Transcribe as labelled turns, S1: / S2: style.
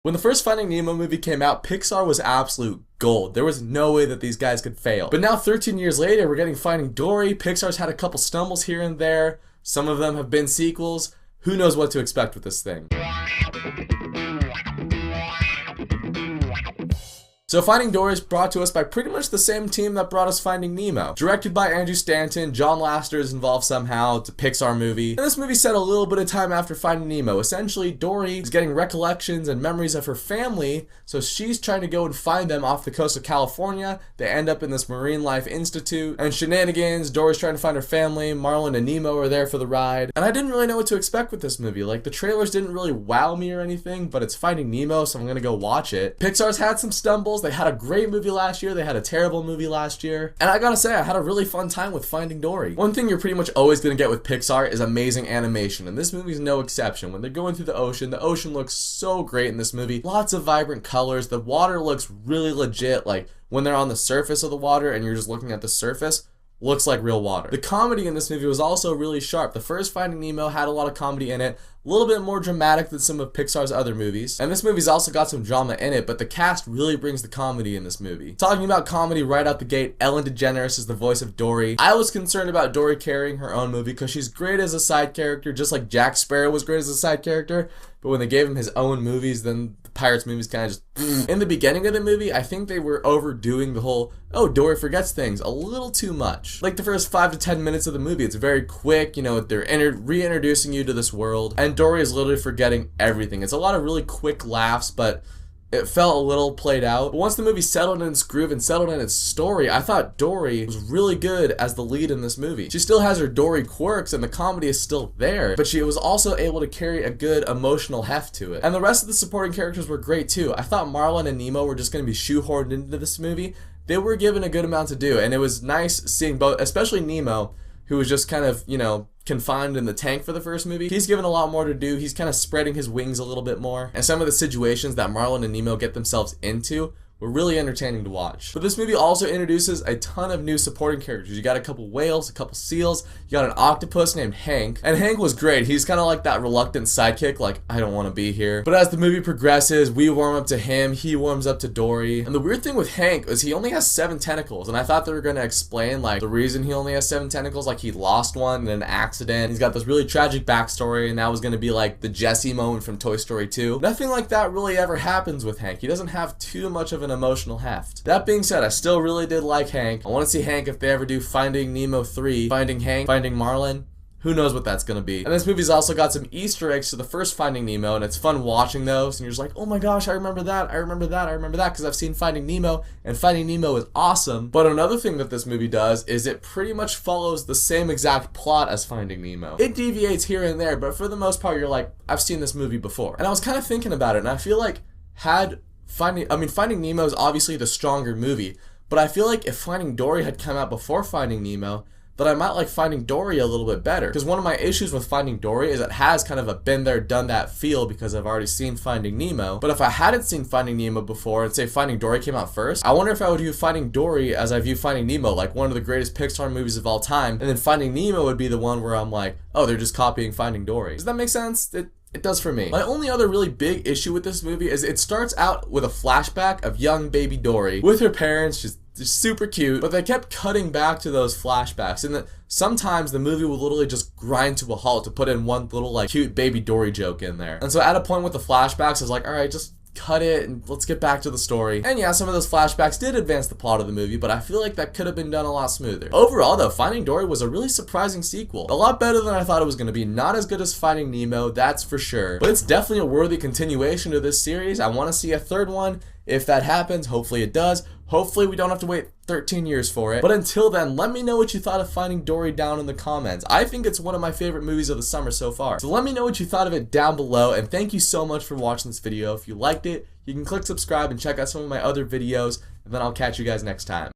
S1: When the first Finding Nemo movie came out, Pixar was absolute gold. There was no way that these guys could fail. But now 13 years later, we're getting Finding Dory. Pixar's had a couple stumbles here and there. Some of them have been sequels. Who knows what to expect with this thing? So Finding Dory is brought to us by pretty much the same team that brought us Finding Nemo. Directed by Andrew Stanton, John Lasseter is involved somehow, it's a Pixar movie. And this movie set a little bit of time after Finding Nemo. Essentially, Dory is getting recollections and memories of her family, so she's trying to go and find them off the coast of California. They end up in this Marine Life Institute, and shenanigans, Dory's trying to find her family, Marlin and Nemo are there for the ride. And I didn't really know what to expect with this movie. Like, the trailers didn't really wow me or anything, but it's Finding Nemo, so I'm gonna go watch it. Pixar's had some stumbles. They had a great movie last year, they had a terrible movie last year, and I gotta say, I had a really fun time with Finding Dory. One thing you're pretty much always gonna get with Pixar is amazing animation, and this movie's no exception. When they're going through the ocean looks so great in this movie. Lots of vibrant colors, the water looks really legit, like when they're on the surface of the water and you're just looking at the surface, looks like real water. The comedy in this movie was also really sharp. The first Finding Nemo had a lot of comedy in it, a little bit more dramatic than some of Pixar's other movies. And this movie's also got some drama in it, but the cast really brings the comedy in this movie. Talking about comedy right out the gate, Ellen DeGeneres is the voice of Dory. I was concerned about Dory carrying her own movie because she's great as a side character, just like Jack Sparrow was great as a side character. But when they gave him his own movies, then the Pirates movies kind of just... In the beginning of the movie, I think they were overdoing the whole, oh, Dory forgets things, a little too much. Like the first 5 to 10 minutes of the movie, it's very quick, you know, they're reintroducing you to this world, and Dory is literally forgetting everything. It's a lot of really quick laughs, but it felt a little played out. But once the movie settled in its groove and settled in its story, I thought Dory was really good as the lead in this movie. She still has her Dory quirks and the comedy is still there, but she was also able to carry a good emotional heft to it. And the rest of the supporting characters were great too. I thought Marlin and Nemo were just going to be shoehorned into this movie. They were given a good amount to do, and it was nice seeing both, especially Nemo, who was just kind of, you know, confined in the tank for the first movie. He's given a lot more to do. He's kind of spreading his wings a little bit more. And some of the situations that Marlin and Nemo get themselves into were really entertaining to watch. But this movie also introduces a ton of new supporting characters. You got a couple whales, a couple seals, you got an octopus named Hank. And Hank was great. He's kind of like that reluctant sidekick, like, I don't want to be here. But as the movie progresses, we warm up to him, he warms up to Dory. And the weird thing with Hank is he only has 7 tentacles. And I thought they were going to explain, like, the reason he only has 7 tentacles, like he lost one in an accident. He's got this really tragic backstory, and that was going to be like the Jesse moment from Toy Story 2. Nothing like that really ever happens with Hank. He doesn't have too much of an emotional heft. That being said, I still really did like Hank. I want to see Hank if they ever do Finding Nemo 3, Finding Hank, Finding Marlin. Who knows what that's gonna be. And this movie's also got some Easter eggs to the first Finding Nemo, and it's fun watching those, and you're just like, oh my gosh, I remember that, I remember that, I remember that, because I've seen Finding Nemo, and Finding Nemo is awesome. But another thing that this movie does is it pretty much follows the same exact plot as Finding Nemo. It deviates here and there, but for the most part, you're like, I've seen this movie before. And I was kind of thinking about it, and I feel like Finding Nemo is obviously the stronger movie, but I feel like if Finding Dory had come out before Finding Nemo, that I might like Finding Dory a little bit better. Because one of my issues with Finding Dory is it has kind of a been there, done that feel because I've already seen Finding Nemo. But if I hadn't seen Finding Nemo before and say Finding Dory came out first, I wonder if I would view Finding Dory as I view Finding Nemo, like one of the greatest Pixar movies of all time, and then Finding Nemo would be the one where I'm like, oh, they're just copying Finding Dory. Does that make sense? It does for me. My only other really big issue with this movie is it starts out with a flashback of young baby Dory with her parents, she's super cute, but they kept cutting back to those flashbacks, and that sometimes the movie will literally just grind to a halt to put in one little like cute baby Dory joke in there. And so at a point with the flashbacks, I was like, alright, just cut it and let's get back to the story. And yeah, some of those flashbacks did advance the plot of the movie, but I feel like that could have been done a lot smoother. Overall though, Finding Dory was a really surprising sequel. A lot better than I thought it was going to be. Not as good as Finding Nemo, that's for sure. But it's definitely a worthy continuation to this series. I want to see a third one. If that happens, hopefully it does. Hopefully we don't have to wait 13 years for it. But until then, let me know what you thought of Finding Dory down in the comments. I think it's one of my favorite movies of the summer so far. So let me know what you thought of it down below, and thank you so much for watching this video. If you liked it, you can click subscribe and check out some of my other videos, and then I'll catch you guys next time.